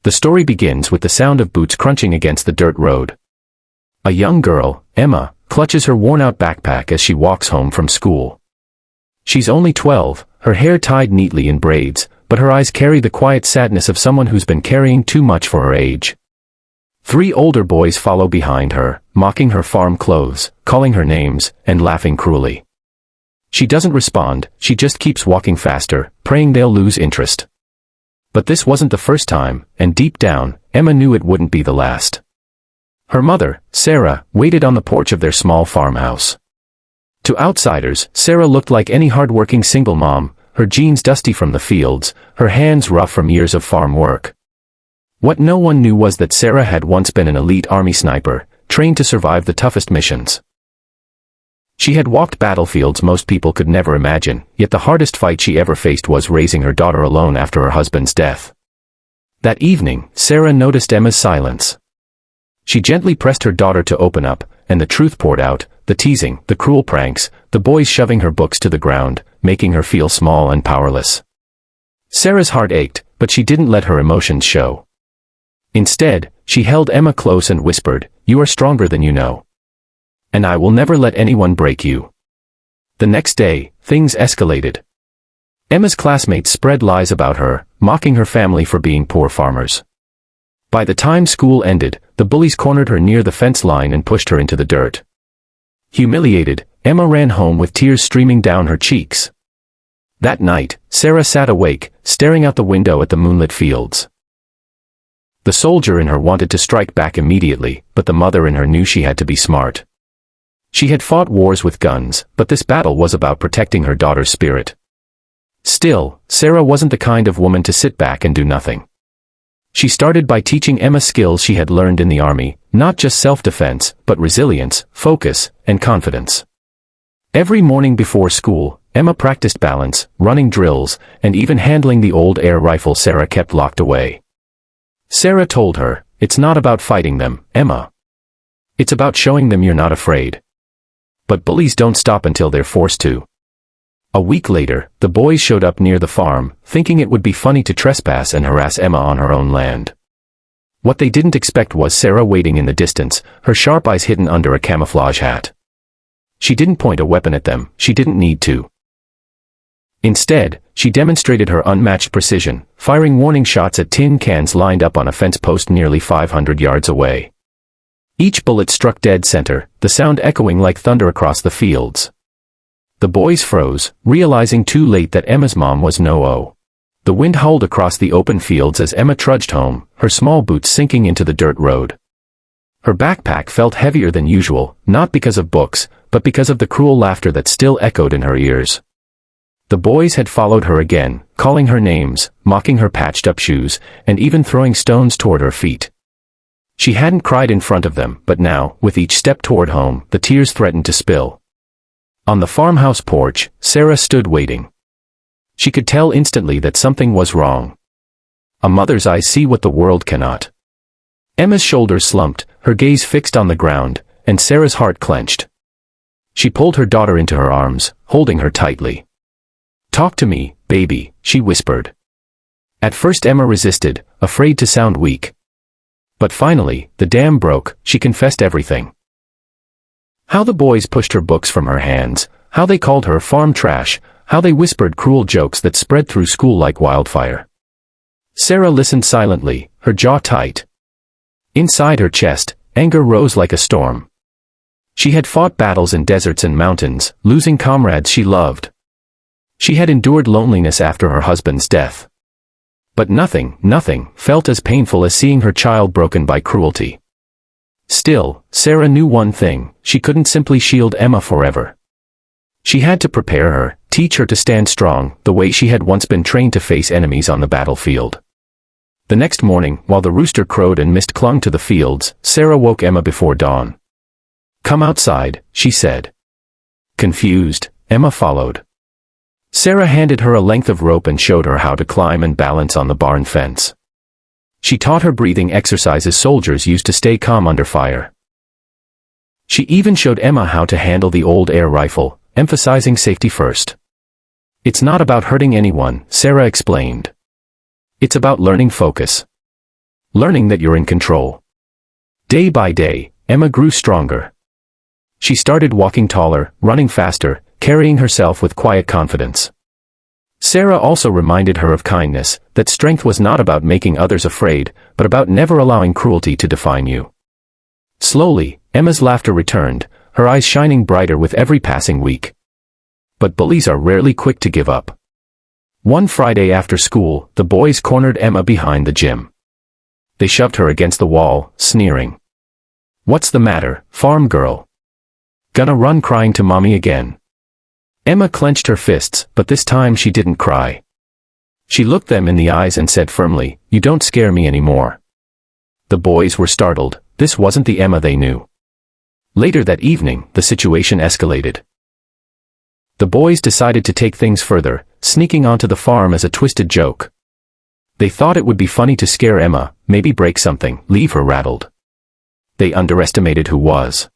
The story begins with the sound of boots crunching against the dirt road. A young girl, Emma, clutches her worn-out backpack as she walks home from school. She's only 12, her hair tied neatly in braids, but her eyes carry the quiet sadness of someone who's been carrying too much for her age. 3 older boys follow behind her, mocking her farm clothes, calling her names, and laughing cruelly. She doesn't respond, she just keeps walking faster, praying they'll lose interest. But this wasn't the first time, and deep down, Emma knew it wouldn't be the last. Her mother, Sarah, waited on the porch of their small farmhouse. To outsiders, Sarah looked like any hard-working single mom, her jeans dusty from the fields, her hands rough from years of farm work. What no one knew was that Sarah had once been an elite army sniper, trained to survive the toughest missions. She had walked battlefields most people could never imagine, yet the hardest fight she ever faced was raising her daughter alone after her husband's death. That evening, Sarah noticed Emma's silence. She gently pressed her daughter to open up, and the truth poured out, the teasing, the cruel pranks, the boys shoving her books to the ground, making her feel small and powerless. Sarah's heart ached, but she didn't let her emotions show. Instead, she held Emma close and whispered, "You are stronger than you know. And I will never let anyone break you." The next day, things escalated. Emma's classmates spread lies about her, mocking her family for being poor farmers. By the time school ended, the bullies cornered her near the fence line and pushed her into the dirt. Humiliated, Emma ran home with tears streaming down her cheeks. That night, Sarah sat awake, staring out the window at the moonlit fields. The soldier in her wanted to strike back immediately, but the mother in her knew she had to be smart. She had fought wars with guns, but this battle was about protecting her daughter's spirit. Still, Sarah wasn't the kind of woman to sit back and do nothing. She started by teaching Emma skills she had learned in the army, not just self-defense, but resilience, focus, and confidence. Every morning before school, Emma practiced balance, running drills, and even handling the old air rifle Sarah kept locked away. Sarah told her, "It's not about fighting them, Emma. It's about showing them you're not afraid." But bullies don't stop until they're forced to. A week later, the boys showed up near the farm, thinking it would be funny to trespass and harass Emma on her own land. What they didn't expect was Sarah waiting in the distance, her sharp eyes hidden under a camouflage hat. She didn't point a weapon at them, she didn't need to. Instead, she demonstrated her unmatched precision, firing warning shots at tin cans lined up on a fence post nearly 500 yards away. Each bullet struck dead center, the sound echoing like thunder across the fields. The boys froze, realizing too late that Emma's mom was no-oh. The wind howled across the open fields as Emma trudged home, her small boots sinking into the dirt road. Her backpack felt heavier than usual, not because of books, but because of the cruel laughter that still echoed in her ears. The boys had followed her again, calling her names, mocking her patched-up shoes, and even throwing stones toward her feet. She hadn't cried in front of them, but now, with each step toward home, the tears threatened to spill. On the farmhouse porch, Sarah stood waiting. She could tell instantly that something was wrong. A mother's eyes see what the world cannot. Emma's shoulders slumped, her gaze fixed on the ground, and Sarah's heart clenched. She pulled her daughter into her arms, holding her tightly. "Talk to me, baby," she whispered. At first Emma resisted, afraid to sound weak. But finally, the dam broke, she confessed everything. How the boys pushed her books from her hands, how they called her farm trash, how they whispered cruel jokes that spread through school like wildfire. Sarah listened silently, her jaw tight. Inside her chest, anger rose like a storm. She had fought battles in deserts and mountains, losing comrades she loved. She had endured loneliness after her husband's death. But nothing felt as painful as seeing her child broken by cruelty. Still, Sarah knew one thing, she couldn't simply shield Emma forever. She had to prepare her, teach her to stand strong, the way she had once been trained to face enemies on the battlefield. The next morning, while the rooster crowed and mist clung to the fields, Sarah woke Emma before dawn. "Come outside," she said. Confused, Emma followed. Sarah handed her a length of rope and showed her how to climb and balance on the barn fence. She taught her breathing exercises soldiers used to stay calm under fire. She even showed Emma how to handle the old air rifle, emphasizing safety first. "It's not about hurting anyone," Sarah explained. "It's about learning focus. learning that you're in control. Day by day, Emma grew stronger. She started walking taller, running faster, carrying herself with quiet confidence. Sarah also reminded her of kindness, that strength was not about making others afraid, but about never allowing cruelty to define you. Slowly, Emma's laughter returned, her eyes shining brighter with every passing week. But bullies are rarely quick to give up. One Friday after school, the boys cornered Emma behind the gym. They shoved her against the wall, sneering. "What's the matter, farm girl? Gonna run crying to mommy again?" Emma clenched her fists, but this time she didn't cry. She looked them in the eyes and said firmly, "You don't scare me anymore." The boys were startled. This wasn't the Emma they knew. Later that evening, the situation escalated. The boys decided to take things further, sneaking onto the farm as a twisted joke. They thought it would be funny to scare Emma, maybe break something, leave her rattled. They underestimated who was